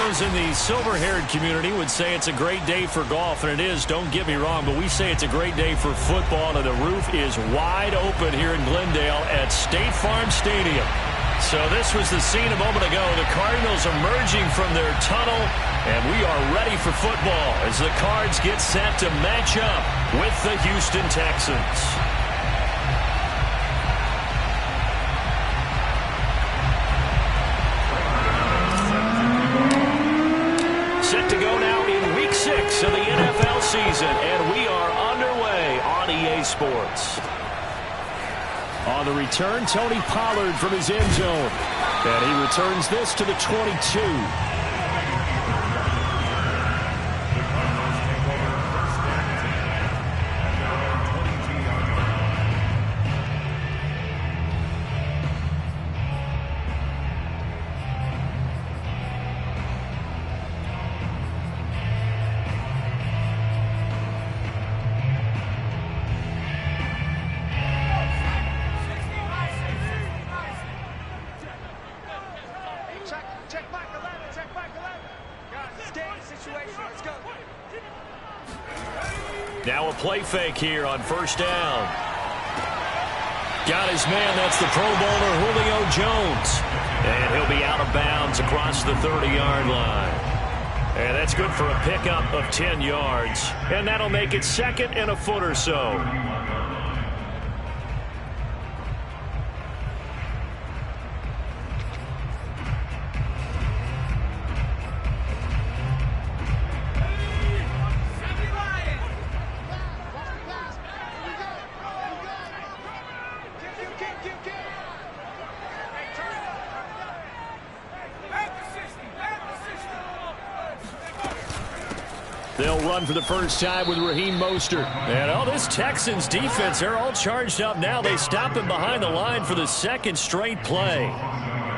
Those in the silver-haired community would say it's a great day for golf, and it is, don't get me wrong, but we say it's a great day for football, and the roof is wide open here in Glendale at State Farm Stadium. So this was the scene a moment ago. The Cardinals emerging from their tunnel, and we are ready for football as the Cards get set to match up with the Houston Texans. Set to go now in Week 6 of the NFL season, and we are underway on EA Sports. On the return, Tony Pollard from his end zone, and he returns this to the 22. Now a play fake here on first down. Got his man. That's the Pro Bowler Julio Jones. And he'll be out of bounds across the 30-yard line. And that's good for a pickup of 10 yards. And that'll make it second and a foot or so. They'll run for the first time with Raheem Mostert. And this Texans defense, they're all charged up now. They stop him behind the line for the second straight play.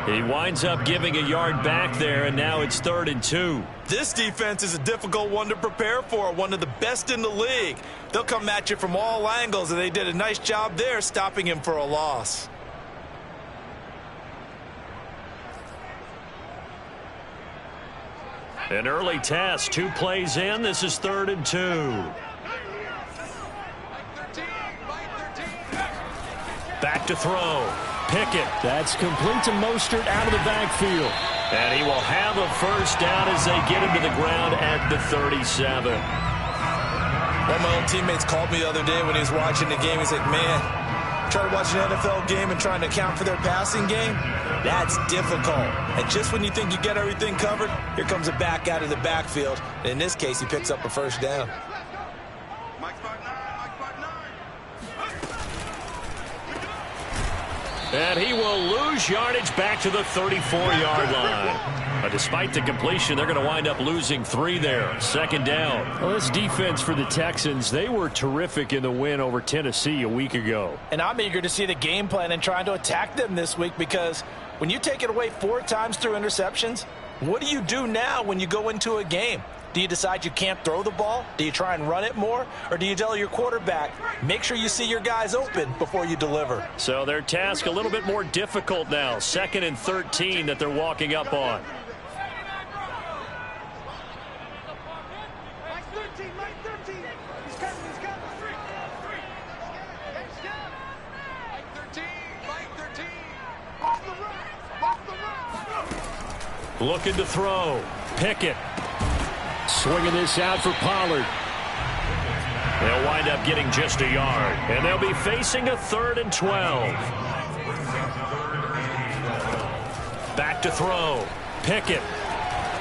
He winds up giving a yard back there, and now it's 3rd and 2. This defense is a difficult one to prepare for, one of the best in the league. They'll come at you from all angles, and they did a nice job there stopping him for a loss. An early test, 2 plays in. This is 3rd and 2. Back to throw. Pickett. That's complete to Mostert out of the backfield. And he will have a first down as they get him to the ground at the 37. One of my old teammates called me the other day when he was watching the game. He's like, man, trying to watch an NFL game and trying to account for their passing game, that's difficult. And just when you think you get everything covered, here comes a back out of the backfield. In this case, he picks up a first down. And he will lose yardage back to the 34-yard line. But despite the completion, they're going to wind up losing 3 there. 2nd down. Well, this defense for the Texans, they were terrific in the win over Tennessee a week ago. And I'm eager to see the game plan and trying to attack them this week, because when you take it away 4 times through interceptions, what do you do now when you go into a game? Do you decide you can't throw the ball? Do you try and run it more? Or do you tell your quarterback, make sure you see your guys open before you deliver? So their task a little bit more difficult now. 2nd and 13 that they're walking up on. Looking to throw. Pickett. Swinging this out for Pollard. They'll wind up getting just a yard. And they'll be facing a 3rd and 12. Back to throw. Pickett.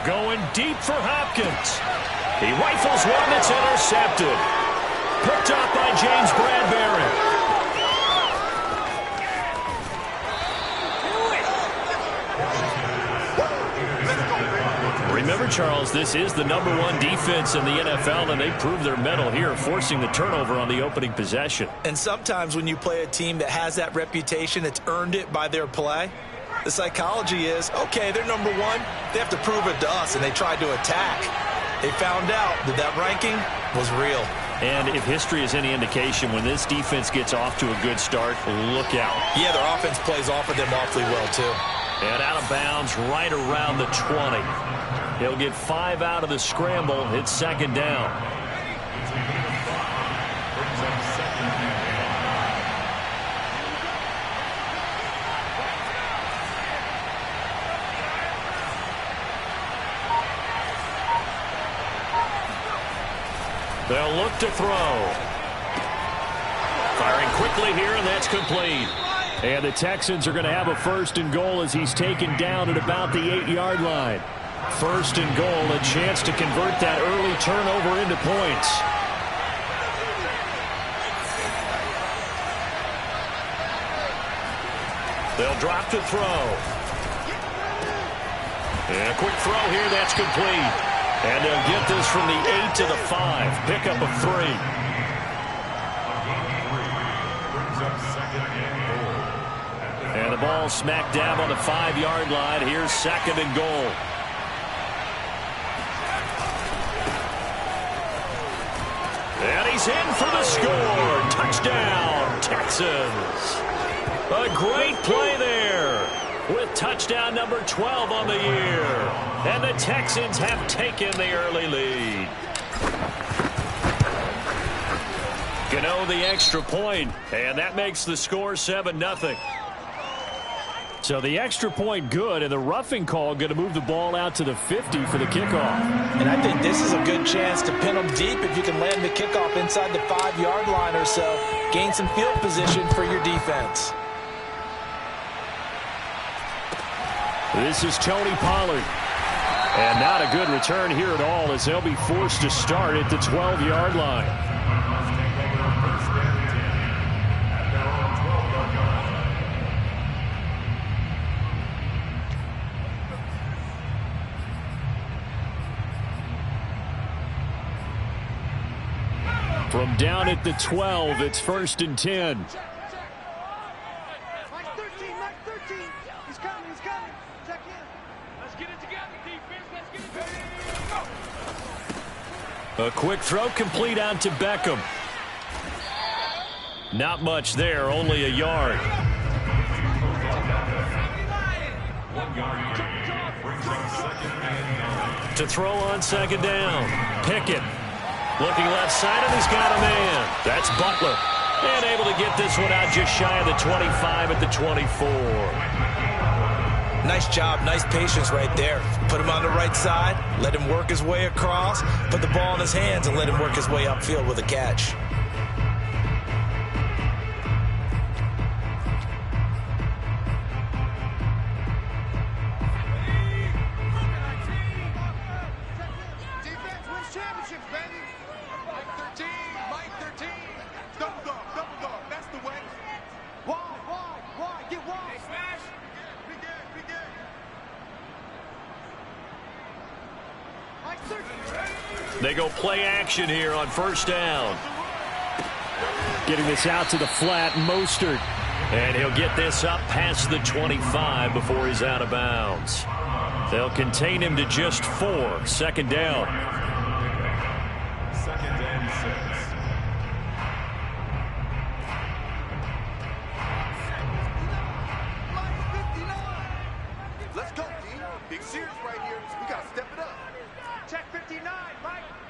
Going deep for Hopkins. He rifles one that's intercepted. Picked up by James Bradbury. Remember, Charles, this is the #1 defense in the NFL, and they proved their mettle here, forcing the turnover on the opening possession. And sometimes when you play a team that has that reputation, that's earned it by their play, the psychology is, okay, they're #1. They have to prove it to us, and they tried to attack. They found out that that ranking was real. And if history is any indication, when this defense gets off to a good start, look out. Yeah, their offense plays off of them awfully well, too. And out of bounds right around the 20. He'll get 5 out of the scramble. It's second down. They'll look to throw. Firing quickly here, and that's complete. And the Texans are going to have a first and goal as he's taken down at about the 8-yard line. First and goal, a chance to convert that early turnover into points. They'll drop to throw. And a quick throw here, that's complete. And they'll get this from the 8 to the 5. Pickup of 3. And the ball smack dab on the 5-yard line. Here's second and goal. And he's in for the score. Touchdown, Texans. A great play there, with touchdown number 12 on the year. And the Texans have taken the early lead. Gano the extra point, and that makes the score 7-0. So the extra point good, and the roughing call going to move the ball out to the 50 for the kickoff. And I think this is a good chance to pin them deep if you can land the kickoff inside the 5-yard line or so. Gain some field position for your defense. This is Tony Pollard. And not a good return here at all, as they'll be forced to start at the 12-yard line. From down at the 12, it's first and 10. A quick throw complete out to Beckham. Not much there, only a yard. To throw on second down. Pickett looking left side, and he's got a man. That's Butler. And able to get this one out just shy of the 25 at the 24. Nice job, nice patience right there. Put him on the right side, let him work his way across, put the ball in his hands, and let him work his way upfield with a catch. Defense wins championships, baby. Mike 13, Mike 13. Double dog, that's the way. Wide, get wide. Hey, smash. Big game. They go play action here on first down. Getting this out to the flat, Mostert. And he'll get this up past the 25 before he's out of bounds. They'll contain him to just 4. Second down. Second and 6. Let's go, D. Big series right here. We got to step it up. Check 59.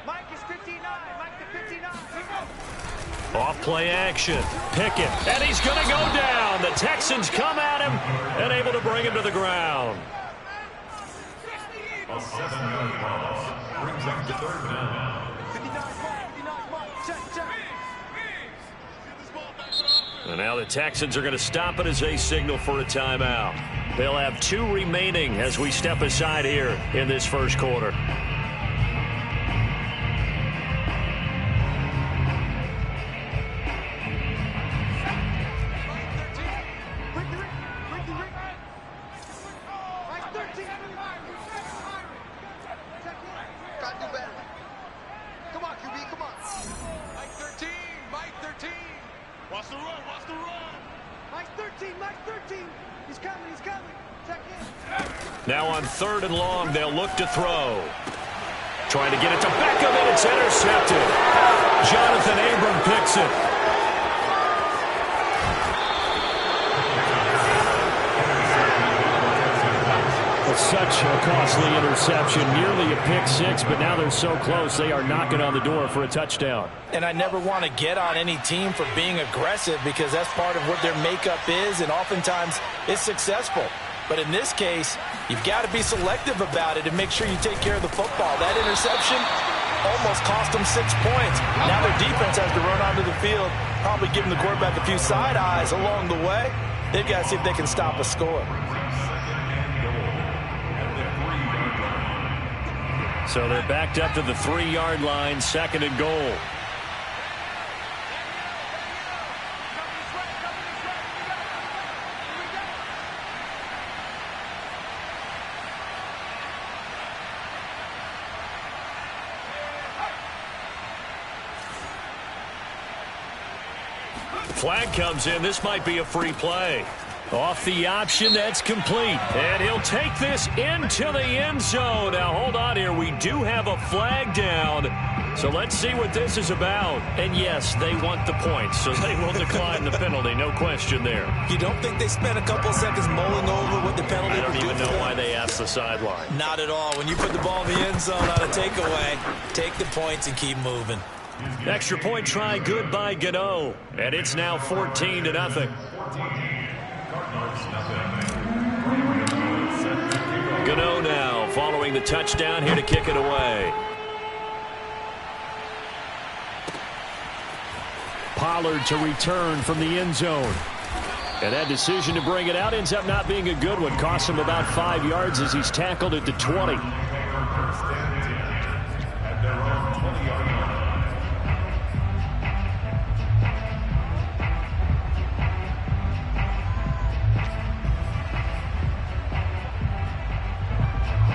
Mike is 59. Mike to 59. Off play action. Pickett. And he's going to go down. The Texans come at him and able to bring him to the ground. A 7-yard loss brings up the third down. 59 Mike. Check. And now the Texans are going to stop it as they signal for a timeout. They'll have 2 remaining as we step aside here in this first quarter. Mike 13. Now on 3rd and long, they'll look to throw. Trying to get it to Beckham, and it's intercepted. Jonathan Abram picks it. Such a costly interception, nearly a pick six, but now they're so close they are knocking on the door for a touchdown. And I never want to get on any team for being aggressive because that's part of what their makeup is, and oftentimes it's successful. But in this case, you've got to be selective about it and make sure you take care of the football. That interception almost cost them 6 points. Now their defense has to run onto the field, probably giving the quarterback a few side eyes along the way. They've got to see if they can stop a score. So they're backed up to the 3-yard line, 2nd and goal. Flag comes in. This might be a free play. Off the option, that's complete. And he'll take this into the end zone. Now, hold on here. We do have a flag down. So let's see what this is about. And, yes, they want the points, so they will decline the penalty. No question there. You don't think they spent a couple seconds mulling over what the penalty would do? I don't even know why they asked the sideline. Not at all. When you put the ball in the end zone on a takeaway, take the points and keep moving. Extra point try good by Gator. And it's now 14-0. Gator now following the touchdown here to kick it away. Pollard to return from the end zone. And that decision to bring it out ends up not being a good one. Costs him about 5 yards as he's tackled at the 20.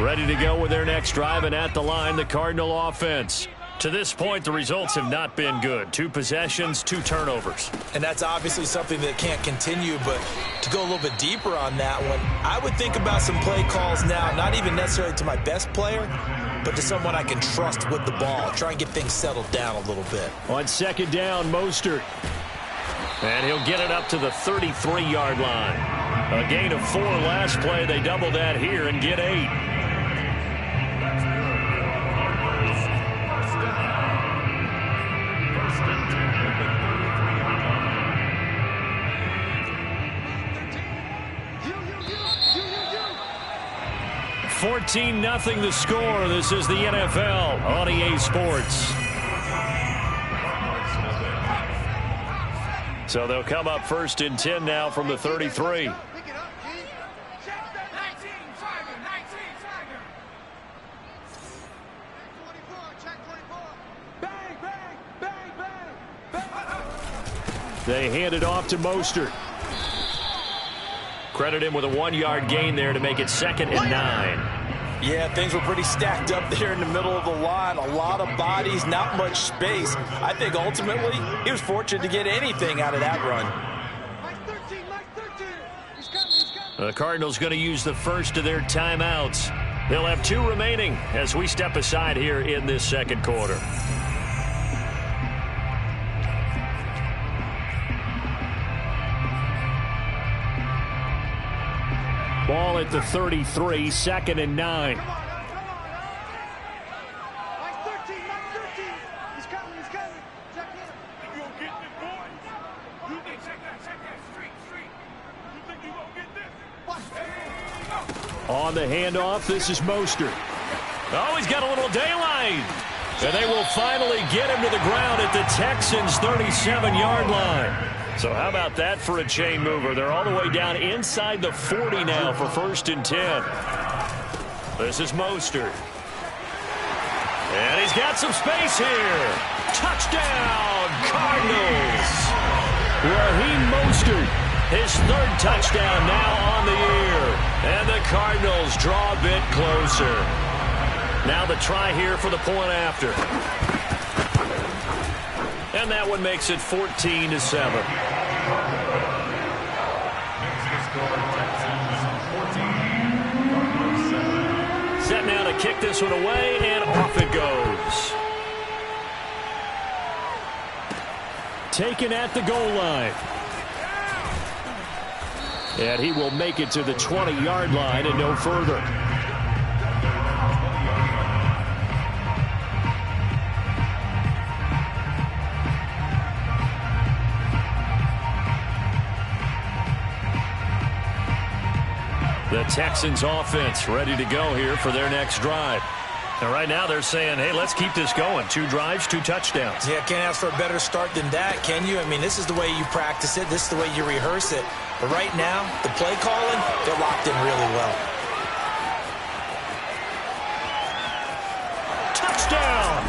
Ready to go with their next drive, and at the line, the Cardinal offense. To this point, the results have not been good. 2 possessions, 2 turnovers. And that's obviously something that can't continue, but to go a little bit deeper on that one, I would think about some play calls now, not even necessarily to my best player, but to someone I can trust with the ball. Try and get things settled down a little bit. On 2nd down, Mostert. And he'll get it up to the 33-yard line. A gain of 4 last play. They double that here and get 8. $14-0 the score. This is the NFL on EA Sports. So they'll come up 1st and 10 now from the 33. They hand it off to Mostert. Credit him with a 1-yard gain there to make it 2nd and 9. Yeah, things were pretty stacked up there in the middle of the line. A lot of bodies, not much space. I think ultimately he was fortunate to get anything out of that run. The Cardinals going to use the first of their timeouts. They'll have 2 remaining as we step aside here in this 2nd quarter. Ball at the 33, 2nd and 9. On the handoff, this is Mostert. Oh, he's got a little daylight. And they will finally get him to the ground at the Texans' 37-yard line. So how about that for a chain mover? They're all the way down inside the 40 now for 1st and 10. This is Mostert. And he's got some space here. Touchdown, Cardinals. Raheem Mostert, his 3rd touchdown now on the year. And the Cardinals draw a bit closer. Now the try here for the point after. And that one makes it 14-7. Set now to kick this one away, and off it goes. Taken at the goal line. And he will make it to the 20-yard line and no further. The Texans offense ready to go here for their next drive. And right now they're saying, hey, let's keep this going. 2 drives, 2 touchdowns. Yeah, can't ask for a better start than that, can you? I mean, this is the way you practice it. This is the way you rehearse it. But right now, the play calling, they're locked in really well. Touchdown!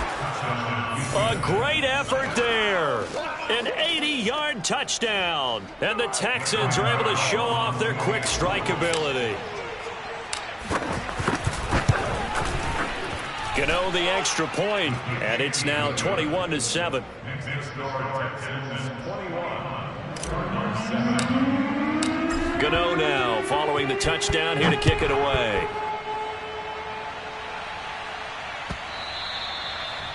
A great effort there. An 80-yard touchdown. And the Texans are able to show off their quick strike ability. Gano the extra point, and it's now 21-7. Gano now following the touchdown here to kick it away.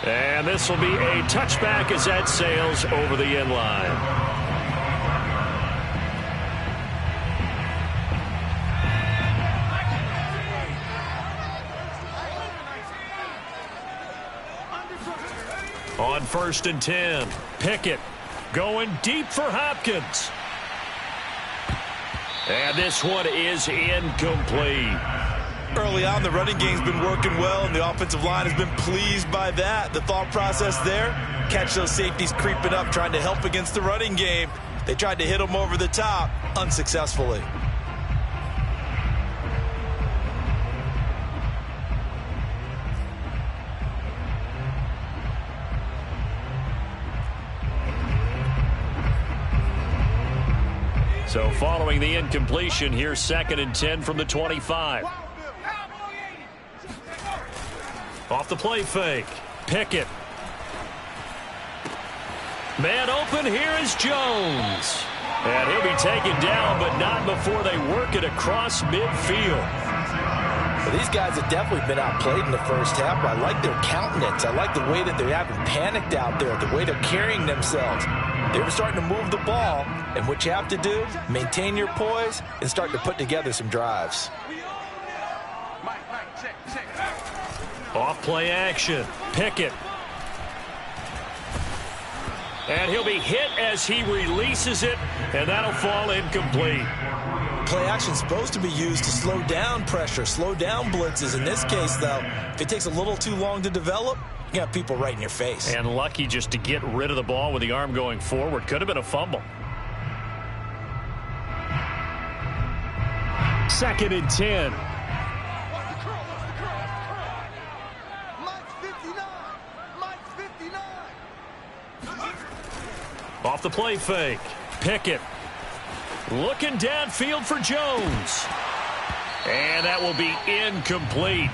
And this will be a touchback as that sails over the end line. On 1st and 10, Pickett going deep for Hopkins. And this one is incomplete. Early on, the running game's been working well, and the offensive line has been pleased by that. The thought process there, catch those safeties creeping up, trying to help against the running game. They tried to hit them over the top, unsuccessfully. So following the incompletion, here's 2nd and 10 from the 25. Off the play fake. Pickett. Man open, here is Jones. And he'll be taken down, but not before they work it across midfield. Well, these guys have definitely been outplayed in the first half, but I like their countenance. I like the way that they haven't panicked out there, the way they're carrying themselves. They were starting to move the ball, and what you have to do, maintain your poise and start to put together some drives. Off play action. Pickett. And he'll be hit as he releases it, and that'll fall incomplete. Play action's supposed to be used to slow down pressure, slow down blitzes. In this case, though, if it takes a little too long to develop, you got people right in your face. And lucky just to get rid of the ball with the arm going forward. Could have been a fumble. 2nd and 10. Off the play fake. Pickett. Looking downfield for Jones. And that will be incomplete.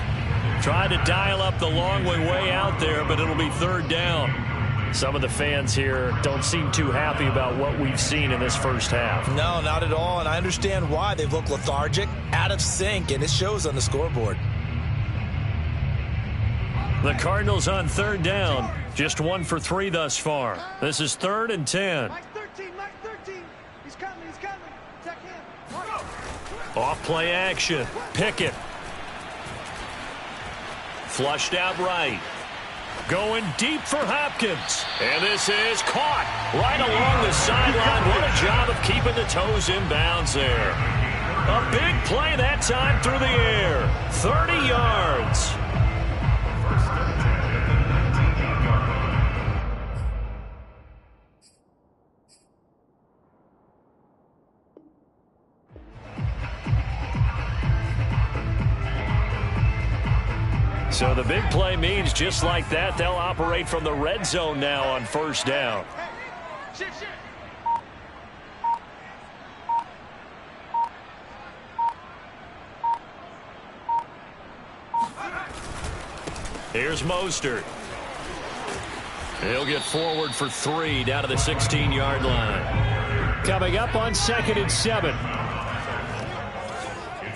Tried to dial up the long way out there, but it'll be 3rd down. Some of the fans here don't seem too happy about what we've seen in this first half. No, not at all, and I understand why. They've looked lethargic, out of sync, and it shows on the scoreboard. The Cardinals on 3rd down. Just 1 for 3 thus far. This is 3rd and 10. Mike 13. He's coming. Check in. Off play action. Pickett. Flushed out right. Going deep for Hopkins. And this is caught right along the sideline. What a job of keeping the toes in bounds there. A big play that time through the air. 30 yards. So the big play means just like that, they'll operate from the red zone now on 1st down. Here's Mostert. He'll get forward for 3 down to the 16-yard line. Coming up on 2nd and 7.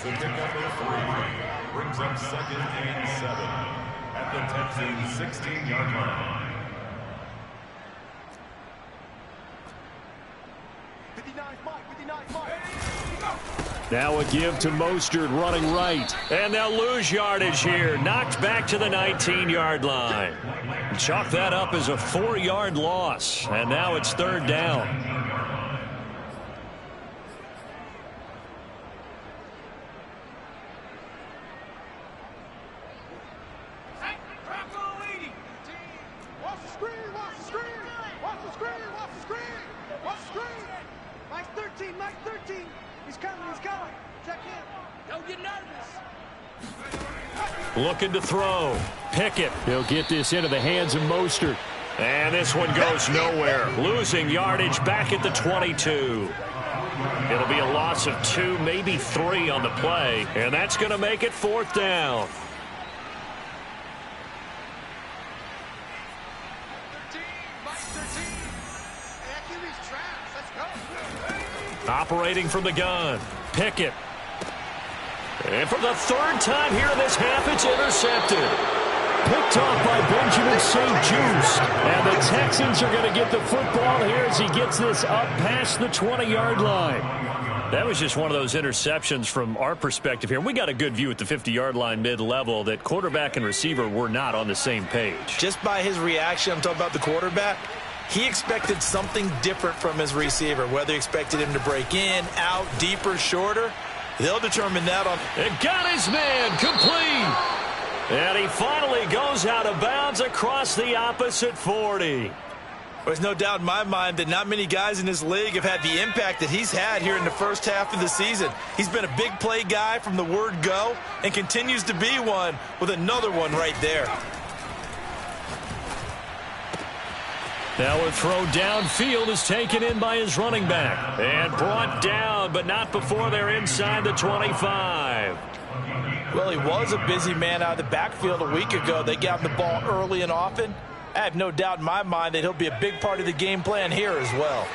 to pick up a 3. Brings up 2nd and 7 at the Texans' 16-yard line. 59 Mike, 59 Mike. Now a give to Mostert running right. And they'll lose yardage here. Knocked back to the 19-yard line. Chalk that up as a 4-yard loss. And now it's 3rd down. Looking to throw. Pickett. He'll get this into the hands of Mostert. And this one goes nowhere. Losing yardage back at the 22. It'll be a loss of 2, maybe 3 on the play. And that's going to make it 4th down. 13, Mike 13. Hey, QB's trash. Let's go. Operating from the gun. Pickett. And for the 3rd time here in this half, it's intercepted. Picked off by Benjamin St-Juste. And the Texans are going to get the football here as he gets this up past the 20-yard line. That was just one of those interceptions from our perspective here. We got a good view at the 50-yard line mid-level that quarterback and receiver were not on the same page. Just by his reaction, I'm talking about the quarterback, he expected something different from his receiver, whether he expected him to break in, out, deeper, shorter. They'll determine that on. It got his man complete. And he finally goes out of bounds across the opposite 40. There's no doubt in my mind that not many guys in this league have had the impact that he's had here in the first half of the season. He's been a big play guy from the word go and continues to be one with another one right there. Now a throw downfield is taken in by his running back. And brought down, but not before they're inside the 25. Well, he was a busy man out of the backfield a week ago. They got him the ball early and often. I have no doubt in my mind that he'll be a big part of the game plan here as well.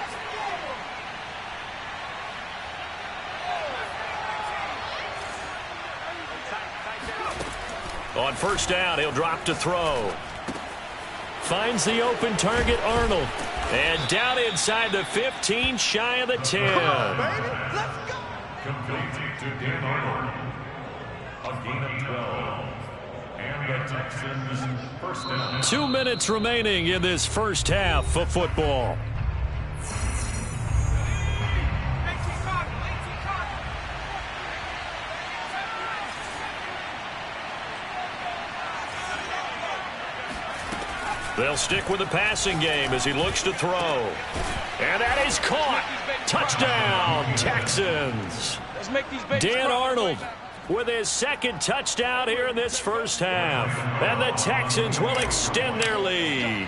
On 1st down, he'll drop to throw. Finds the open target, Arnold. And down inside the 15, shy of the 10. Complete to Dan Arnold. A gain of 12. And the Texans' 1st down. 2 minutes remaining in this first half of football. They'll stick with the passing game as he looks to throw. And that is caught. Touchdown, Texans. Dan Arnold with his 2nd touchdown here in this first half. And the Texans will extend their lead.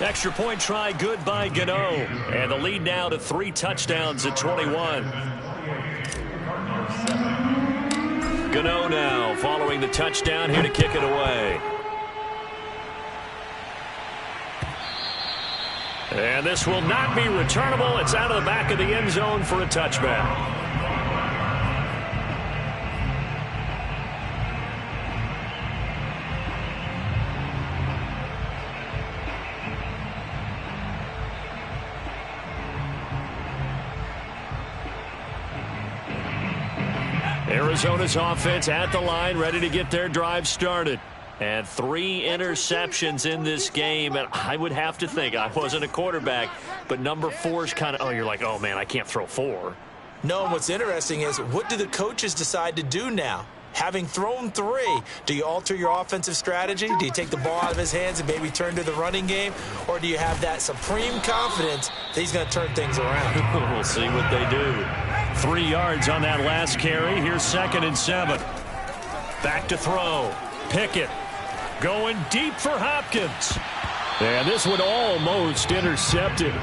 Extra point try good by Gator. And the lead now to 3 touchdowns at 21. Gano now following the touchdown here to kick it away. And this will not be returnable. It's out of the back of the end zone for a touchback. Arizona's offense at the line, ready to get their drive started. And 3 interceptions in this game. And I would have to think, I wasn't a quarterback, but number 4 is kind of, oh, you're like, oh, man, I can't throw 4. No, what's interesting is what do the coaches decide to do now? Having thrown 3, do you alter your offensive strategy? Do you take the ball out of his hands and maybe turn to the running game? Or do you have that supreme confidence that he's going to turn things around? We'll see what they do. 3 yards on that last carry. Here's 2nd and 7. Back to throw. Pickett going deep for Hopkins. And this one almost intercepted.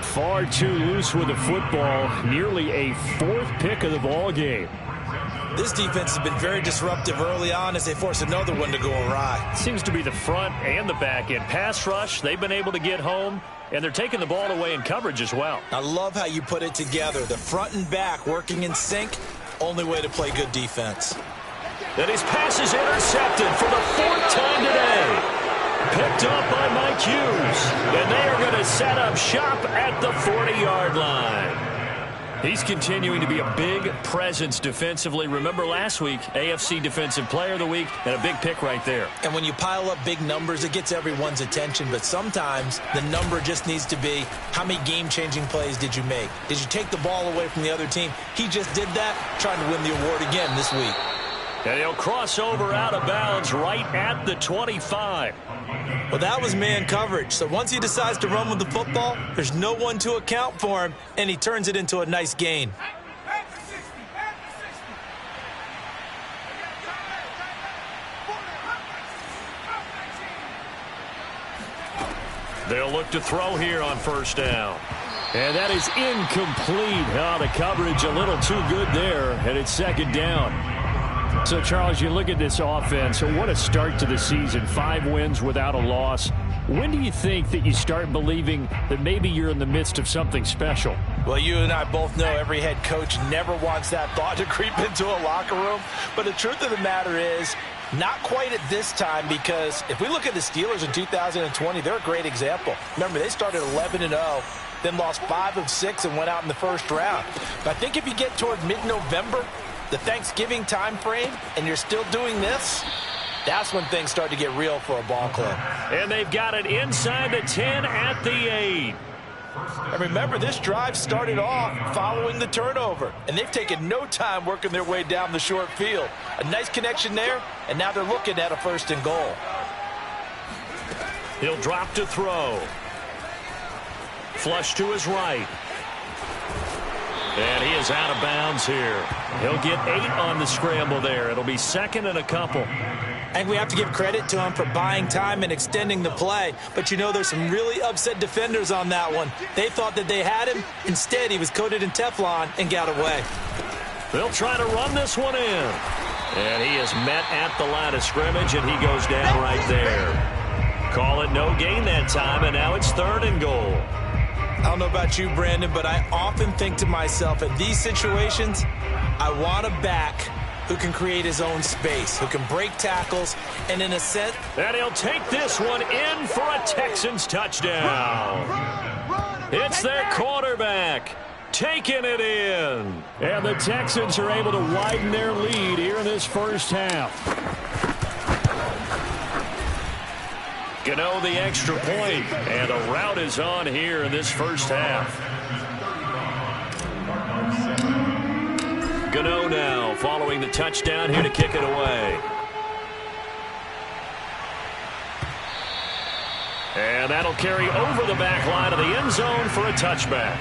Far too loose with the football. Nearly a 4th pick of the ball game. This defense has been very disruptive early on as they force another one to go awry. Seems to be the front and the back end. Pass rush, they've been able to get home, and they're taking the ball away in coverage as well. I love how you put it together. The front and back working in sync, only way to play good defense. And his pass is intercepted for the 4th time today. Picked up by Mike Hughes. And they are going to set up shop at the 40-yard line. He's continuing to be a big presence defensively. Remember last week, AFC Defensive Player of the Week, and a big pick right there. And when you pile up big numbers, it gets everyone's attention. But sometimes the number just needs to be, how many game-changing plays did you make? Did you take the ball away from the other team? He just did that, trying to win the award again this week. And he'll cross over out of bounds right at the 25. Well, that was man coverage. So once he decides to run with the football, there's no one to account for him, and he turns it into a nice gain. They'll look to throw here on 1st down. And that is incomplete. Oh, the coverage a little too good there, and it's 2nd down. So, Charles, you look at this offense, what a start to the season. 5 wins without a loss. When do you think that you start believing that maybe you're in the midst of something special? Well, you and I both know every head coach never wants that thought to creep into a locker room. But the truth of the matter is, not quite at this time, because if we look at the Steelers in 2020, they're a great example. Remember, they started 11-0. Then lost 5 of 6 and went out in the 1st round. But I think if you get toward mid-November, the Thanksgiving time frame, and you're still doing this, that's when things start to get real for a ball club. And they've got it inside the 10 at the 8. And remember, this drive started off following the turnover, and they've taken no time working their way down the short field. A nice connection there, and now they're looking at a 1st and goal. He'll drop to throw. Flush to his right. And he is out of bounds here. He'll get 8 on the scramble there. It'll be 2nd and a couple. And we have to give credit to him for buying time and extending the play. But, you know, there's some really upset defenders on that one. They thought that they had him. Instead, he was coated in Teflon and got away. They'll try to run this one in. And he is met at the line of scrimmage, and he goes down right there. Call it no gain that time, and now it's 3rd and goal. I don't know about you, Brandon, but I often think to myself, in these situations, I want a back who can create his own space, who can break tackles, and in a sense... And he'll take this one in for a Texans touchdown. It's their quarterback taking it in. And the Texans are able to widen their lead here in this 1st half. Gano the extra point, and a rout is on here in this 1st half. Gano now following the touchdown here to kick it away. And that'll carry over the back line of the end zone for a touchback.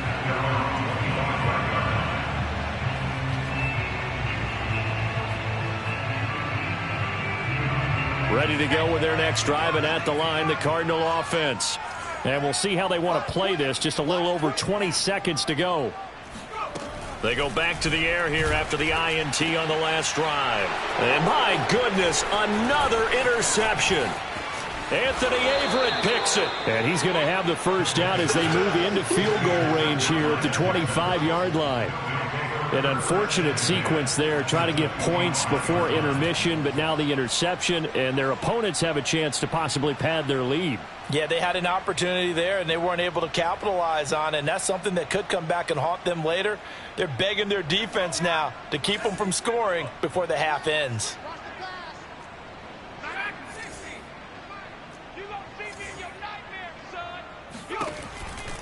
Ready to go with their next drive, and at the line, the Cardinal offense. And we'll see how they want to play this. Just a little over 20 seconds to go. They go back to the air here after the INT on the last drive. And my goodness, another interception. Anthony Averett picks it. And he's going to have the 1st down as they move into field goal range here at the 25-yard line. An unfortunate sequence there, trying to get points before intermission, but now the interception, and their opponents have a chance to possibly pad their lead. Yeah, they had an opportunity there, and they weren't able to capitalize on it, and that's something that could come back and haunt them later. They're begging their defense now to keep them from scoring before the half ends.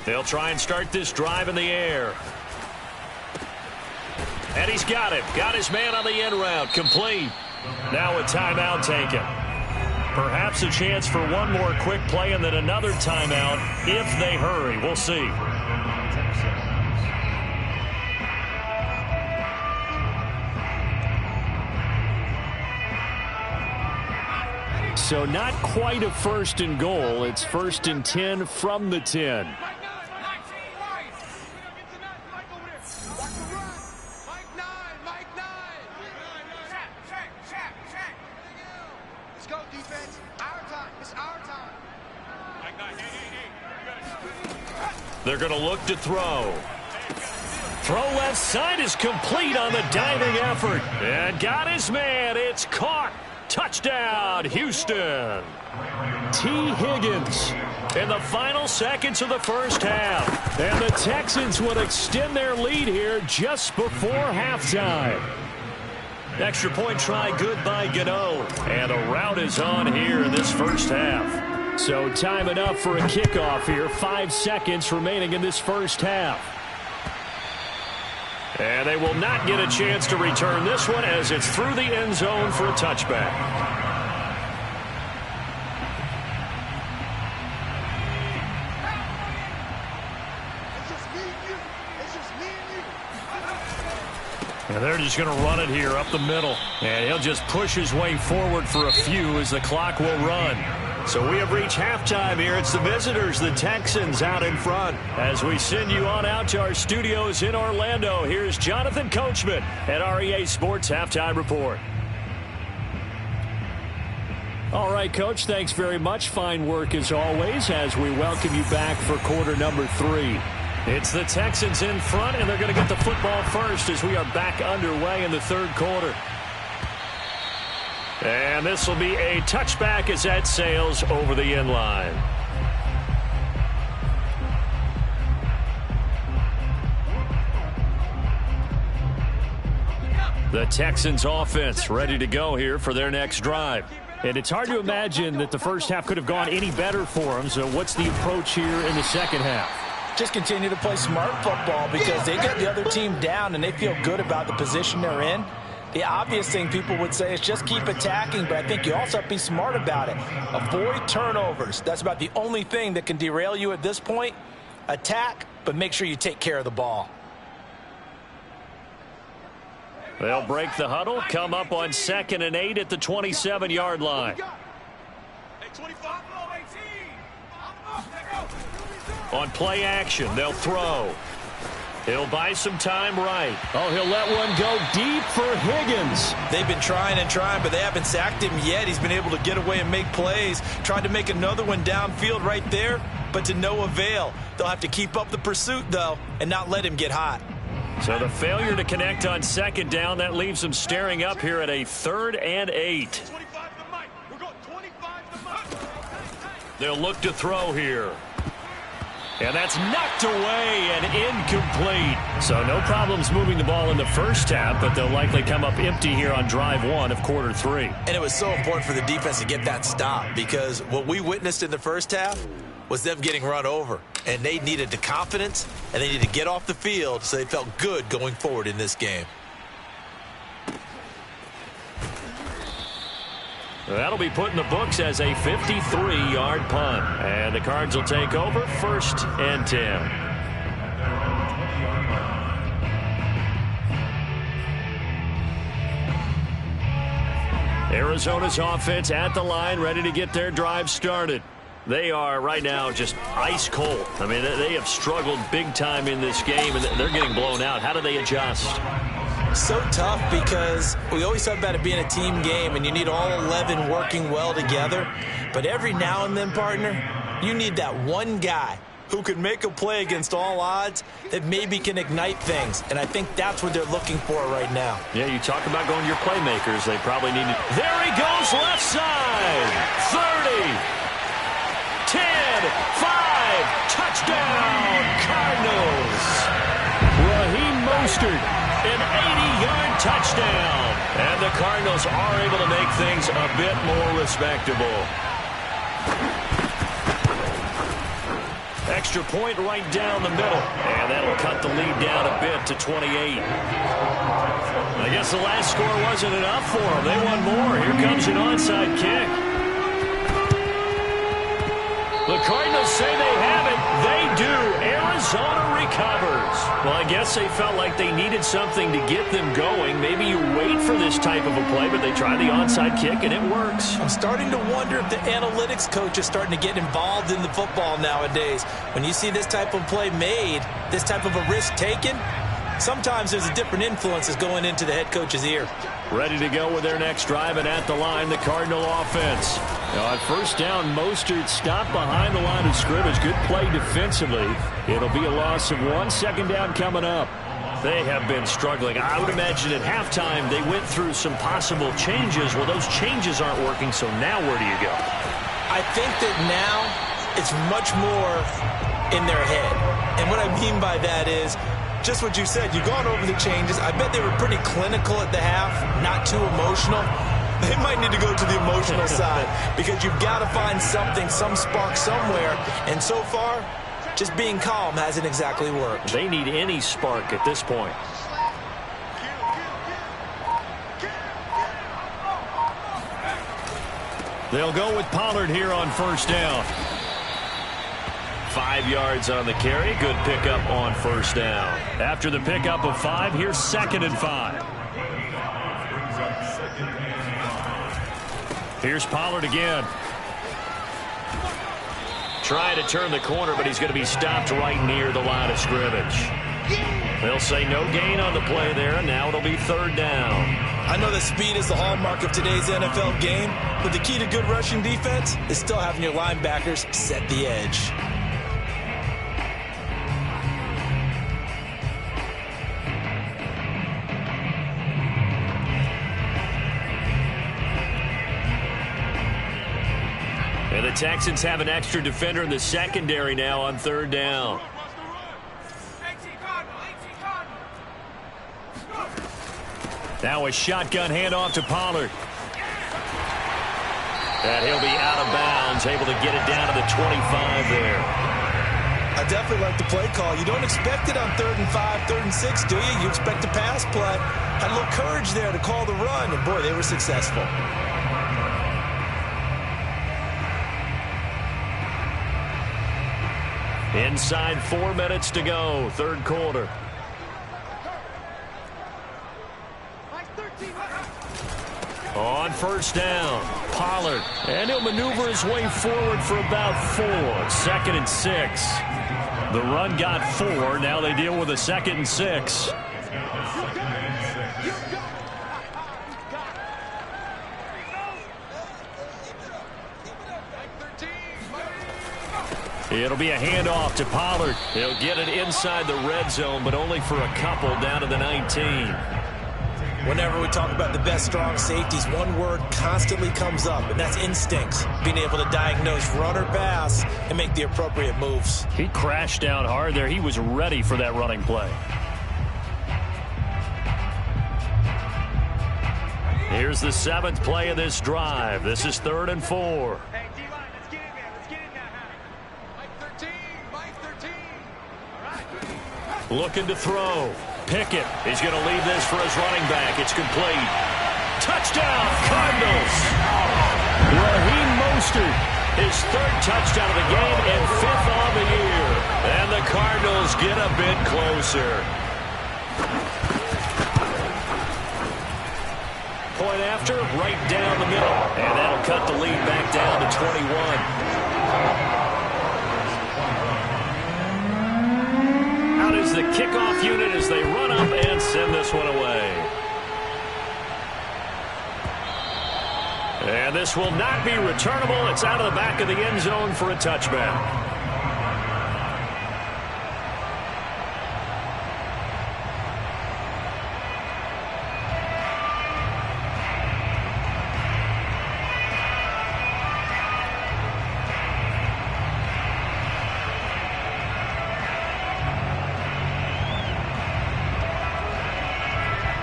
They'll try and start this drive in the air. And he's got it. Got his man on the end route. Complete. Now a timeout taken. Perhaps a chance for one more quick play and then another timeout if they hurry. We'll see. So not quite a 1st and goal. It's 1st and 10 from the 10. They're going to look to throw. Throw left side is complete on the diving effort. And got his man. It's caught. Touchdown, Houston. T. Higgins in the final seconds of the first half. And the Texans would extend their lead here just before halftime. Extra point try good by Gator. And the route is on here in this first half. So time enough for a kickoff here. 5 seconds remaining in this first half. And they will not get a chance to return this one as it's through the end zone for a touchback. And they're just going to run it here up the middle. And he'll just push his way forward for a few as the clock will run. So we have reached halftime here. It's the visitors, the Texans, out in front. As we send you on out to our studios in Orlando, here's Jonathan Coachman at REA Sports Halftime Report. All right, Coach, thanks very much. Fine work as always as we welcome you back for quarter number 3. It's the Texans in front, and they're going to get the football first as we are back underway in the third quarter. And this will be a touchback as that sails over the end line. The Texans offense ready to go here for their next drive. And it's hard to imagine that the first half could have gone any better for them. So what's the approach here in the second half? Just continue to play smart football because they got the other team down and they feel good about the position they're in. The obvious thing people would say is just keep attacking, but I think you also have to be smart about it. Avoid turnovers. That's about the only thing that can derail you at this point. Attack, but make sure you take care of the ball. They'll break the huddle, come up on 2nd and 8 at the 27-yard line. On play action, they'll throw. He'll buy some time right. Oh, he'll let one go deep for Higgins. They've been trying and trying, but they haven't sacked him yet. He's been able to get away and make plays. Tried to make another one downfield right there, but to no avail. They'll have to keep up the pursuit, though, and not let him get hot. So the failure to connect on 2nd down, that leaves them staring up here at a 3rd and 8. They'll look to throw here. And that's knocked away and incomplete. So no problems moving the ball in the first half, but they'll likely come up empty here on drive 1 of quarter 3. And it was so important for the defense to get that stop because what we witnessed in the first half was them getting run over. And they needed the confidence, and they needed to get off the field so they felt good going forward in this game. That'll be put in the books as a 53-yard punt. And the Cards will take over 1st and 10. Arizona's offense at the line, ready to get their drive started. They are right now just ice cold. I mean, they have struggled big time in this game, and they're getting blown out. How do they adjust? So tough because we always talk about it being a team game and you need all 11 working well together. But every now and then, partner, you need that one guy who can make a play against all odds that maybe can ignite things. And I think that's what they're looking for right now. Yeah, you talk about going to your playmakers. They probably need to. There he goes, left side. 30, 10, 5, touchdown, Cardinals. Raheem Mostert. An 80-yard touchdown. And the Cardinals are able to make things a bit more respectable. Extra point right down the middle. And that'll cut the lead down a bit to 28. I guess the last score wasn't enough for them. They want more. Here comes an onside kick. The Cardinals say they have it. They do. Arizona recovers. Well, I guess they felt like they needed something to get them going. Maybe you wait for this type of a play, but they try the onside kick, and it works. I'm starting to wonder if the analytics coach is starting to get involved in the football nowadays. When you see this type of play made, this type of a risk taken, sometimes there's a different influences going into the head coach's ear. Ready to go with their next drive, and at the line, the Cardinal offense. Now, on first down, Mostert stopped behind the line of scrimmage. Good play defensively. It'll be a loss of 1. Second down coming up. They have been struggling. I would imagine at halftime they went through some possible changes. Well, those changes aren't working, so now where do you go? I think that now it's much more in their head. And what I mean by that is just what you said. You've gone over the changes. I bet they were pretty clinical at the half, not too emotional. They might need to go to the emotional side because you've got to find something, some spark somewhere. And so far, just being calm hasn't exactly worked. They need any spark at this point. They'll go with Pollard here on first down. 5 yards on the carry. Good pickup on first down. After the pickup of 5, here's 2nd and 5. Here's Pollard again. Trying to turn the corner, but he's going to be stopped right near the line of scrimmage. They'll say no gain on the play there, and now it'll be 3rd down. I know that speed is the hallmark of today's NFL game, but the key to good rushing defense is still having your linebackers set the edge. And the Texans have an extra defender in the secondary now on 3rd down. Now a shotgun handoff to Pollard. And he'll be out of bounds, able to get it down to the 25 there. I definitely like the play call. You don't expect it on 3rd and 5, 3rd and 6, do you? You expect a pass play. Had a little courage there to call the run, and boy, they were successful. Inside 4 minutes to go, 3rd quarter. On first down, Pollard. And he'll maneuver his way forward for about 4. 2nd and 6. The run got 4. Now they deal with a 2nd and 6. It'll be a handoff to Pollard. He'll get it inside the red zone, but only for a couple down to the 19. Whenever we talk about the best strong safeties, one word constantly comes up, and that's instincts. Being able to diagnose run or pass and make the appropriate moves. He crashed down hard there. He was ready for that running play. Here's the 7th play of this drive. This is 3rd and 4. Hey, D-line, let's get in there. Let's get in now. Mike 13, Mike 13. All right. Looking to throw. Pickett is going to leave this for his running back. It's complete. Touchdown, Cardinals. Raheem Mostert, his 3rd touchdown of the game and 5th on the year. And the Cardinals get a bit closer. Point after, right down the middle. And that'll cut the lead back down to 21. Out is the kickoff unit as they run up and send this one away. And this will not be returnable. It's out of the back of the end zone for a touchback.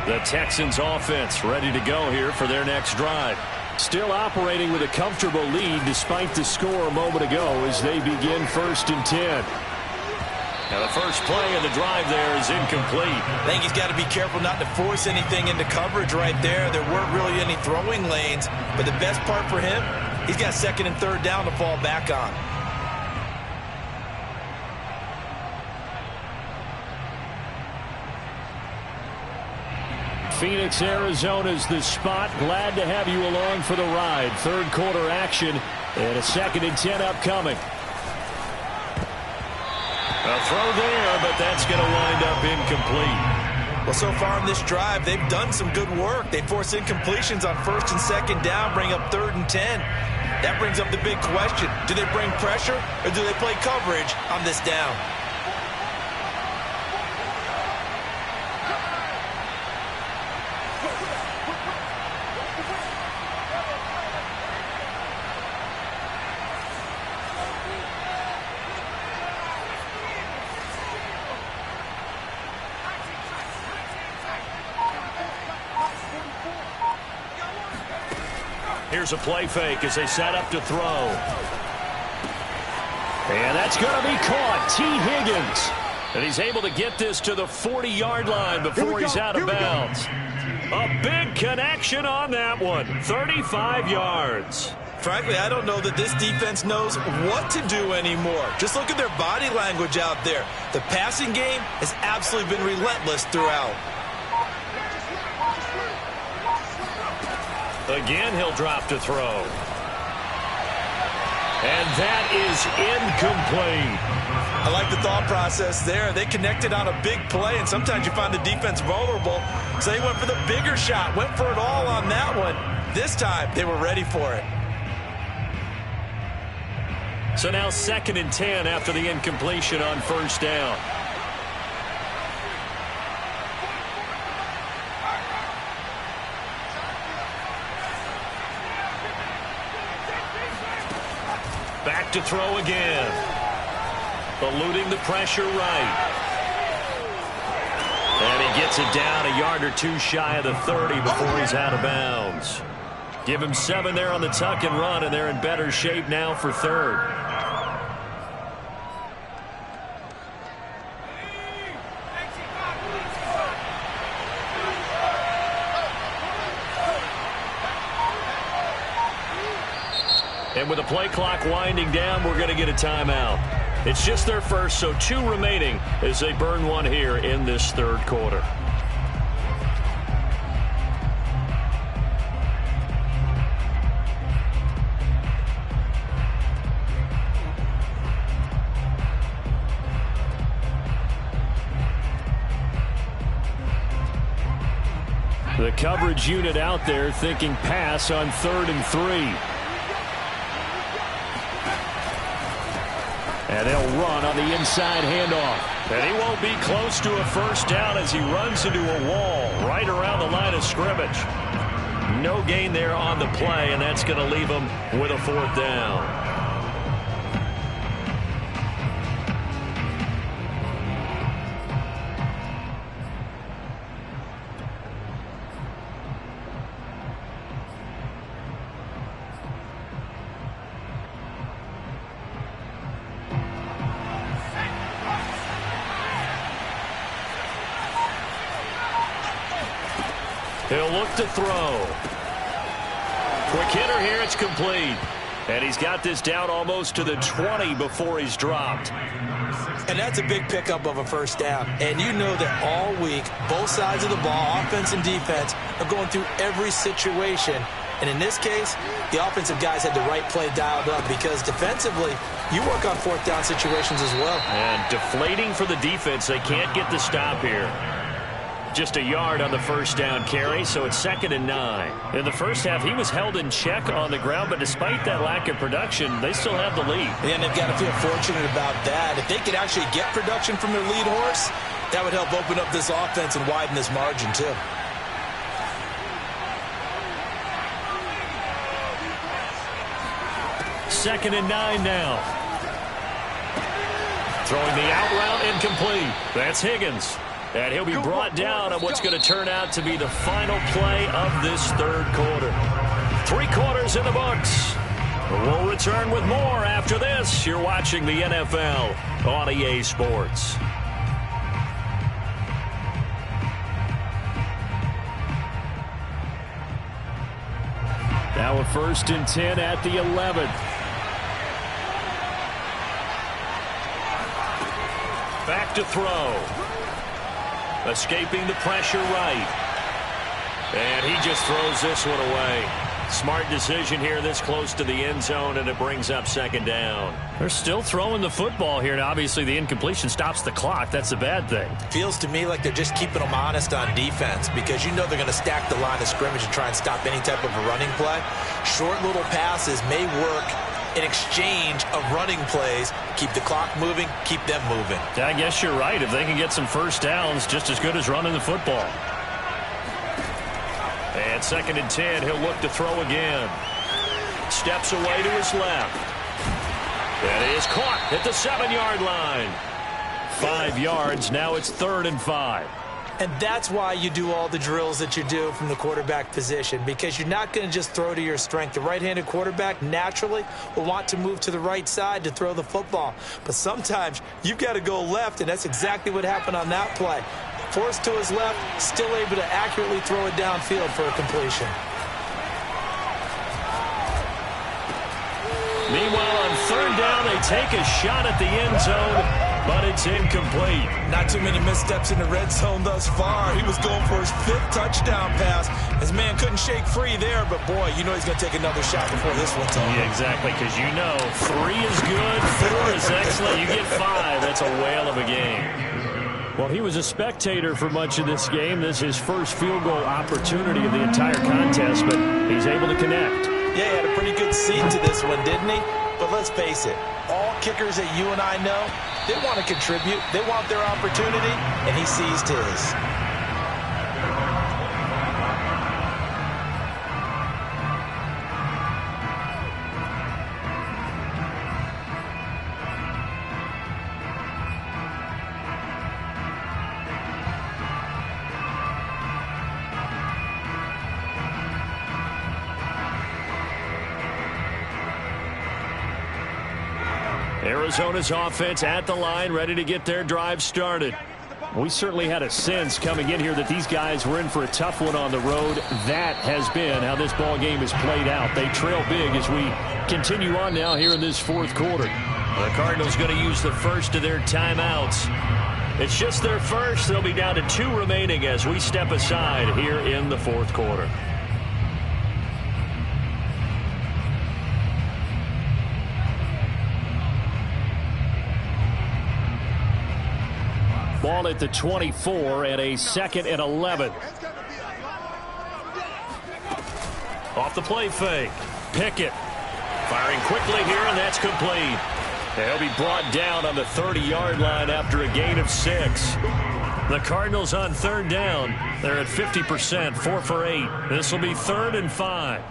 The Texans offense ready to go here for their next drive. Still operating with a comfortable lead despite the score a moment ago as they begin 1st and 10. Now the first play of the drive there is incomplete. I think he's got to be careful not to force anything into coverage right there. There weren't really any throwing lanes, but the best part for him, he's got 2nd and 3rd down to fall back on. Phoenix, Arizona's the spot. Glad to have you along for the ride. 3rd quarter action and a 2nd and 10 upcoming. A throw there, but that's going to wind up incomplete. Well, so far in this drive, they've done some good work. They force incompletions on 1st and 2nd down, bring up 3rd and 10. That brings up the big question. Do they bring pressure or do they play coverage on this down? Here's a play fake as they set up to throw. And that's going to be caught. T. Higgins. And he's able to get this to the 40-yard line before he's out of bounds. A big connection on that one. 35 yards. Frankly, I don't know that this defense knows what to do anymore. Just look at their body language out there. The passing game has absolutely been relentless throughout. Again, he'll drop to throw. And that is incomplete. I like the thought process there. They connected on a big play, and sometimes you find the defense vulnerable. So they went for the bigger shot, went for it all on that one. This time, they were ready for it. So now 2nd and 10 after the incompletion on 1st down. Back to throw again. Eluding the pressure right. And he gets it down a yard or two shy of the 30 before he's out of bounds. Give him 7 there on the tuck and run, and they're in better shape now for 3rd. And with the play clock winding down, we're going to get a timeout. It's just their first, so 2 remaining as they burn one here in this 3rd quarter. The coverage unit out there thinking pass on 3rd and 3. And they'll run on the inside handoff. And he won't be close to a 1st down as he runs into a wall right around the line of scrimmage. No gain there on the play, and that's going to leave him with a 4th down. He'll look to throw. Quick hitter here. It's complete. And he's got this down almost to the 20 before he's dropped. And that's a big pickup of a 1st down. And you know that all week, both sides of the ball, offense and defense, are going through every situation. And in this case, the offensive guys had the right play dialed up because defensively, you work on 4th down situations as well. And deflating for the defense. They can't get the stop here. Just a yard on the 1st down carry, so it's 2nd and 9. In the first half, he was held in check on the ground, but despite that lack of production, they still have the lead. And they've got to feel fortunate about that. If they could actually get production from their lead horse, that would help open up this offense and widen this margin, too. Second and 9 now. Throwing the out route incomplete. That's Higgins. And he'll be brought down on what's going to turn out to be the final play of this 3rd quarter. 3 quarters in the books. We'll return with more after this. You're watching the NFL on EA Sports. Now a 1st and 10 at the 11. Back to throw. Escaping the pressure right. And he just throws this one away. Smart decision here this close to the end zone, and it brings up second down. They're still throwing the football here, and obviously the incompletion stops the clock. That's a bad thing. Feels to me like they're just keeping them honest on defense because you know they're going to stack the line of scrimmage and try and stop any type of a running play. Short little passes may work in exchange of running plays. Keep the clock moving, keep them moving. I guess you're right. If they can get some first downs, just as good as running the football. And 2nd and 10, he'll look to throw again. Steps away to his left. That is caught at the 7-yard line. 5 yards, now it's 3rd and 5. And that's why you do all the drills that you do from the quarterback position, because you're not going to just throw to your strength. The right-handed quarterback naturally will want to move to the right side to throw the football. But sometimes you've got to go left, and that's exactly what happened on that play. Forced to his left, still able to accurately throw it downfield for a completion. Meanwhile, on 3rd down, they take a shot at the end zone, but it's incomplete. Not too many missteps in the red zone thus far. He was going for his 5th touchdown pass. His man couldn't shake free there, but boy, you know he's going to take another shot before this one's over. Yeah, exactly, because you know 3 is good, 4 is excellent. You get 5, that's a whale of a game. Well, he was a spectator for much of this game. This is his first field goal opportunity of the entire contest, but he's able to connect. Yeah, he had a pretty good seat to this one, didn't he? But let's face it, all kickers that you and I know, they want to contribute. They want their opportunity, and he seized his. Arizona's offense at the line, ready to get their drive started. We certainly had a sense coming in here that these guys were in for a tough one on the road. That has been how this ball game has played out. They trail big as we continue on now here in this 4th quarter. The Cardinals going to use the first of their timeouts. It's just their first. They'll be down to 2 remaining as we step aside here in the 4th quarter. Ball at the 24 and a 2nd and 11. Off the play fake. Pickett firing quickly here, and that's complete. He'll be brought down on the 30-yard line after a gain of 6. The Cardinals on 3rd down. They're at 50%, 4 for 8. This will be 3rd and 5.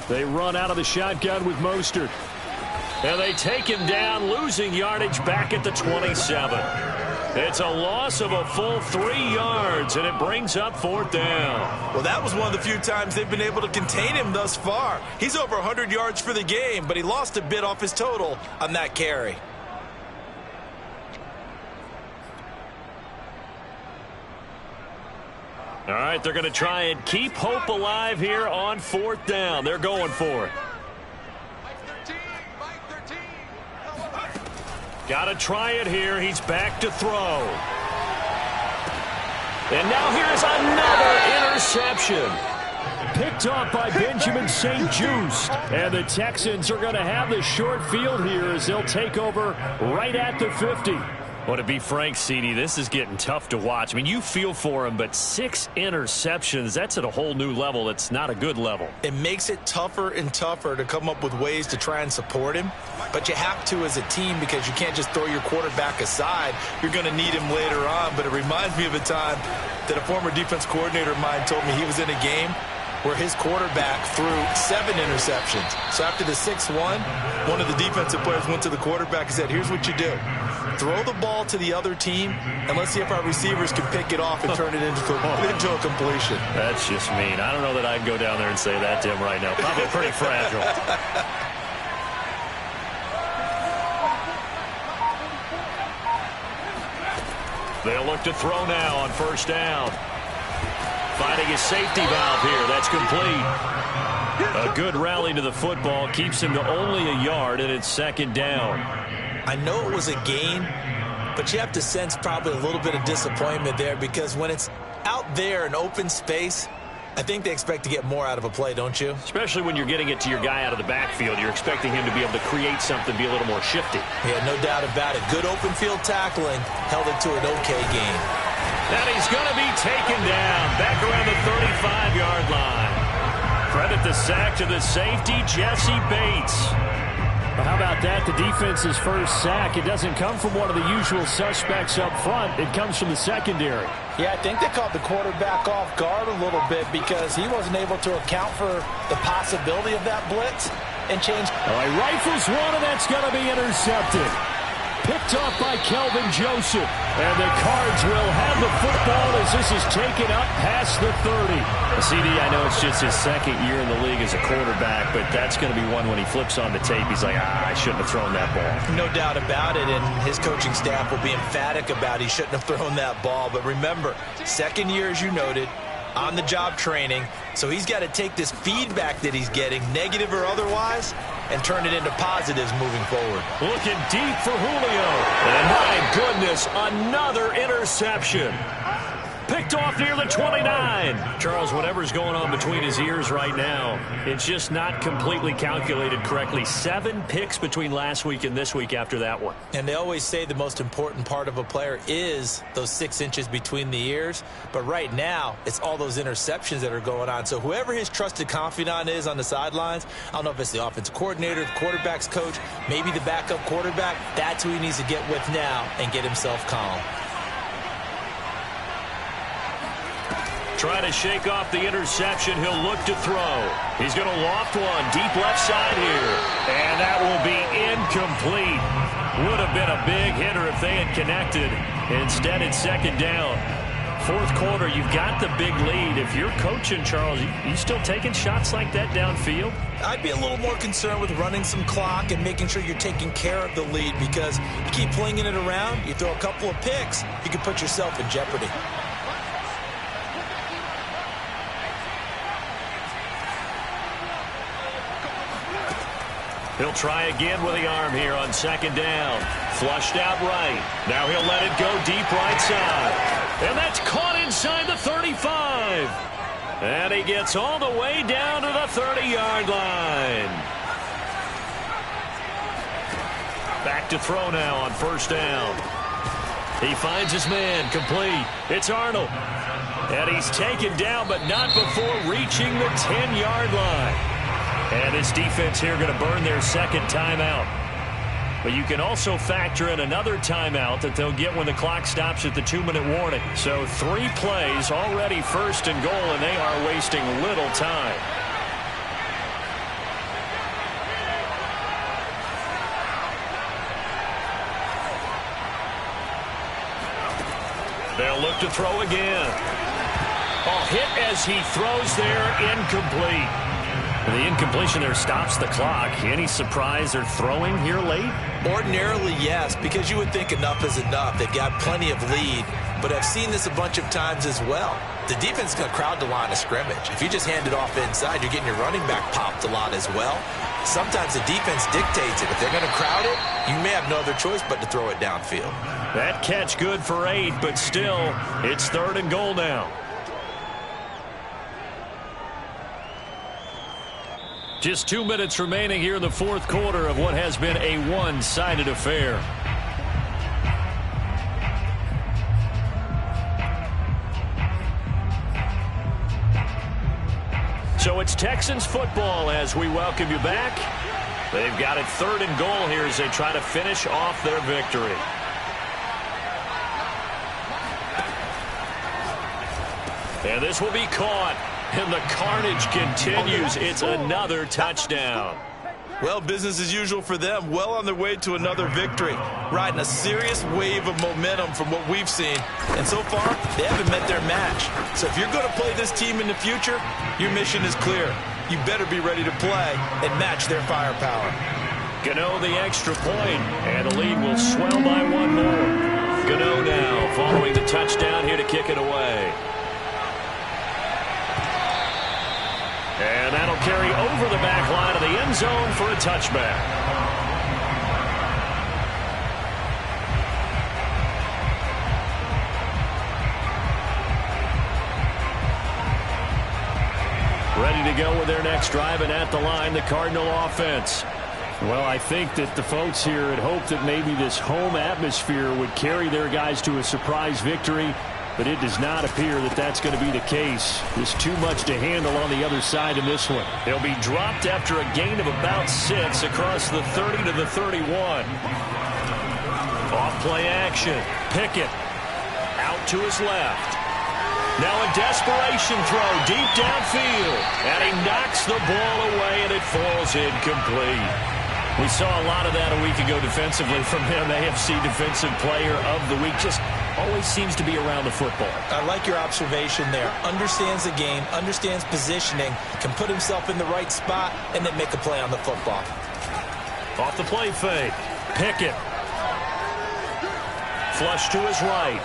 They run out of the shotgun with Mostert. And they take him down, losing yardage back at the 27. It's a loss of a full 3 yards, and it brings up 4th down. Well, that was one of the few times they've been able to contain him thus far. He's over 100 yards for the game, but he lost a bit off his total on that carry. All right, they're going to try and keep hope alive here on 4th down. They're going for it. Got to try it here. He's back to throw. And now here's another interception. Picked off by Benjamin St-Juste. And the Texans are going to have the short field here as they'll take over right at the 50. Well, to be frank, CD, this is getting tough to watch. I mean, you feel for him, but 6 interceptions, that's at a whole new level. It's not a good level. It makes it tougher and tougher to come up with ways to try and support him. But you have to as a team because you can't just throw your quarterback aside. You're going to need him later on. But it reminds me of a time that a former defense coordinator of mine told me he was in a game where his quarterback threw 7 interceptions. So after the 6th one of the defensive players went to the quarterback and said, here's what you do. Throw the ball to the other team, and let's see if our receivers can pick it off and turn it into a completion. That's just mean. I don't know that I'd go down there and say that to him right now. Probably pretty fragile. They'll look to throw now on 1st down. Finding his safety valve here. That's complete. A good rally to the football. Keeps him to only a yard, and it's 2nd down. I know it was a gain, But you have to sense probably a little bit of disappointment there, because when it's out there in open space, I think they expect to get more out of a play, don't you? Especially when you're getting it to your guy out of the backfield. You're expecting him to be able to create something, be a little more shifty. Yeah, no doubt about it. Good open field tackling, held it to an okay game. And he's going to be taken down back around the 35-yard line. Credit the sack to the safety, Jesse Bates. Well, how about that? The defense's first sack. It doesn't come from one of the usual suspects up front. It comes from the secondary. Yeah, I think they caught the quarterback off guard a little bit because he wasn't able to account for the possibility of that blitz and change. Oh, he rifles one, and that's going to be intercepted. Picked off by Kelvin Joseph. And the Cards will have the football as this is taken up past the 30. CD, I know it's just his second year in the league as a quarterback, but that's going to be one when he flips on the tape. He's like, I shouldn't have thrown that ball. No doubt about it, and his coaching staff will be emphatic about he shouldn't have thrown that ball. But remember, second year, as you noted, on-the-job training, so he's got to take this feedback that he's getting, negative or otherwise, and turn it into positives moving forward. Looking deep for Julio. And my goodness, another interception. Picked off near the 29. Charles, whatever's going on between his ears right now, it's just not completely calculated correctly. 7 picks between last week and this week after that one. And they always say the most important part of a player is those 6 inches between the ears. But right now, it's all those interceptions that are going on. So whoever his trusted confidant is on the sidelines, I don't know if it's the offensive coordinator, the quarterback's coach, maybe the backup quarterback, that's who he needs to get with now and get himself calm. Try to shake off the interception. He'll look to throw. He's going to loft one deep left side here. And that will be incomplete. Would have been a big hitter if they had connected. Instead, it's second down. Fourth quarter, you've got the big lead. If you're coaching, Charles, you still taking shots like that downfield? I'd be a little more concerned with running some clock and making sure you're taking care of the lead, because you keep flinging it around, you throw a couple of picks, you can put yourself in jeopardy. He'll try again with the arm here on second down. Flushed out right. Now he'll let it go deep right side. And that's caught inside the 35. And he gets all the way down to the 30-yard line. Back to throw now on first down. He finds his man, complete. It's Arnold. And he's taken down, but not before reaching the 10-yard line. And this defense here going to burn their second timeout. But you can also factor in another timeout that they'll get when the clock stops at the 2-minute warning. So 3 plays, already first and goal, and they are wasting little time. They'll look to throw again. Oh, hit as he throws there, incomplete. The incompletion there stops the clock. Any surprise they're throwing here late? Ordinarily, yes, because you would think enough is enough. They've got plenty of lead, but I've seen this a bunch of times as well. The defense is going to crowd the line of scrimmage. If you just hand it off inside, you're getting your running back popped a lot as well. Sometimes the defense dictates it. If they're going to crowd it, you may have no other choice but to throw it downfield. That catch good for 8, but still, it's third and goal now. Just 2 minutes remaining here in the fourth quarter of what has been a one-sided affair. So it's Texans football as we welcome you back. They've got it third and goal here as they try to finish off their victory. And this will be caught. And the carnage continues. It's another touchdown. Well, business as usual for them. Well on their way to another victory. Riding a serious wave of momentum from what we've seen. And so far, they haven't met their match. So if you're going to play this team in the future, your mission is clear. You better be ready to play and match their firepower. Gano the extra point, and the lead will swell by 1 more. Gano now following the touchdown here to kick it away. And that'll carry over the back line of the end zone for a touchback. to go with their next drive, and at the line, the Cardinal offense. Well, I think that the folks here had hoped that maybe this home atmosphere would carry their guys to a surprise victory, but it does not appear that that's going to be the case. There's too much to handle on the other side in this one. He'll be dropped after a gain of about 6 across the 30 to the 31. Off play action. Pickett out to his left. Now a desperation throw deep downfield. And he knocks the ball away, and it falls incomplete. We saw a lot of that a week ago defensively from him. AFC Defensive Player of the Week. Just always seems to be around the football. I like your observation there. Understands the game, understands positioning, can put himself in the right spot, and then make a play on the football. Off the play fake. Pickett. Flush to his right.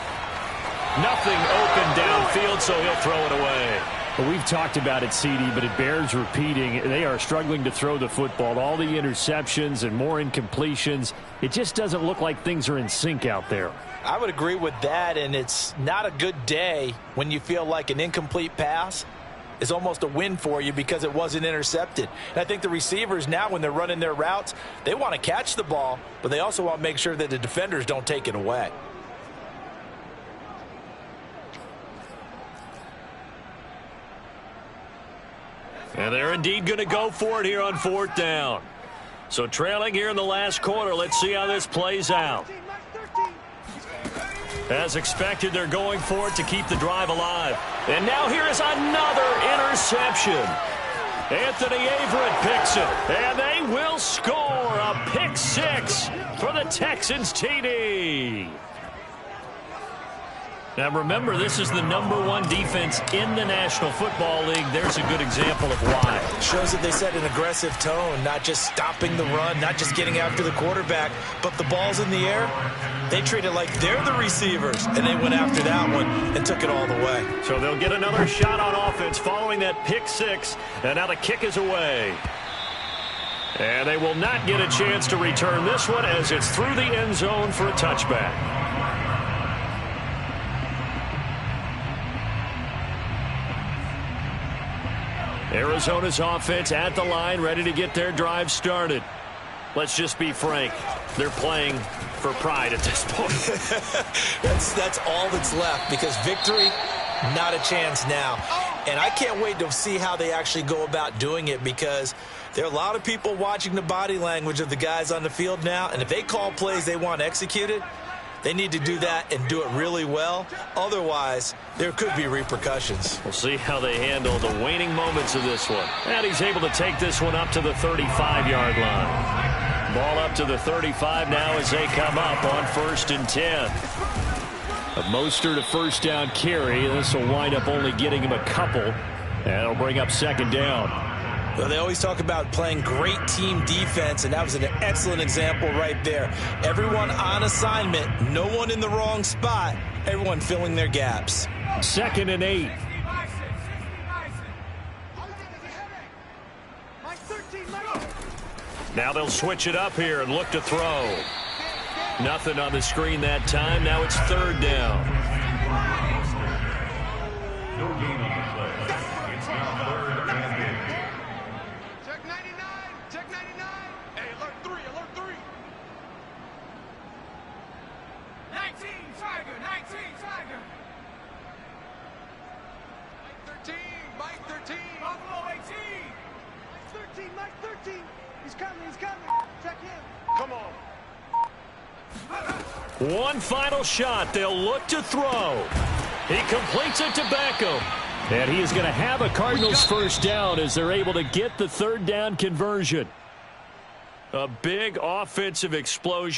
Nothing open downfield, so he'll throw it away. Well, we've talked about it, CD, but it bears repeating. They are struggling to throw the football. All the interceptions and more incompletions. It just doesn't look like things are in sync out there. I would agree with that, and it's not a good day when you feel like an incomplete pass is almost a win for you because it wasn't intercepted. And I think the receivers now, when they're running their routes, they want to catch the ball, but they also want to make sure that the defenders don't take it away. And they're indeed going to go for it here on 4th down. So trailing here in the last quarter. Let's see how this plays out. As expected, they're going for it to keep the drive alive. And now here is another interception. Anthony Averett picks it. And they will score a pick 6 for the Texans TD. Now remember, this is the #1 defense in the National Football League. There's a good example of why. Shows that they set an aggressive tone, not just stopping the run, not just getting after the quarterback, but the ball's in the air. They treat it like they're the receivers, and they went after that one and took it all the way. So they'll get another shot on offense following that pick 6, and now the kick is away. And they will not get a chance to return this one as it's through the end zone for a touchback. Arizona's offense at the line, ready to get their drive started. Let's just be frank. They're playing for pride at this point. That's all that's left, because victory, not a chance now. And I can't wait to see how they actually go about doing it, because there are a lot of people watching the body language of the guys on the field now, and if they call plays they want executed, they need to do that and do it really well. Otherwise, there could be repercussions. We'll see how they handle the waning moments of this one. And he's able to take this one up to the 35-yard line. Ball up to the 35 now as they come up on 1st and 10. A Mostert, a first down carry. This will wind up only getting him a couple. And it'll bring up 2nd down. Well, they always talk about playing great team defense, and that was an excellent example right there. Everyone on assignment, no one in the wrong spot, everyone filling their gaps. 2nd and 8. Now they'll switch it up here and look to throw. Nothing on the screen that time. Now it's 3rd down. No gain on the play. It's now 3rd and 8. Check 99. Check 99. Hey, alert 3. Alert 3. 19. Tiger. 19. Tiger. Mike 13. Mike 13. Buffalo 18. Mike 13. Mike 13. He's coming. He's coming. Check him. Come on. One final shot. They'll look to throw. He completes it to Beckham. And he is going to have a Cardinals first down as they're able to get the 3rd down conversion. A big offensive explosion.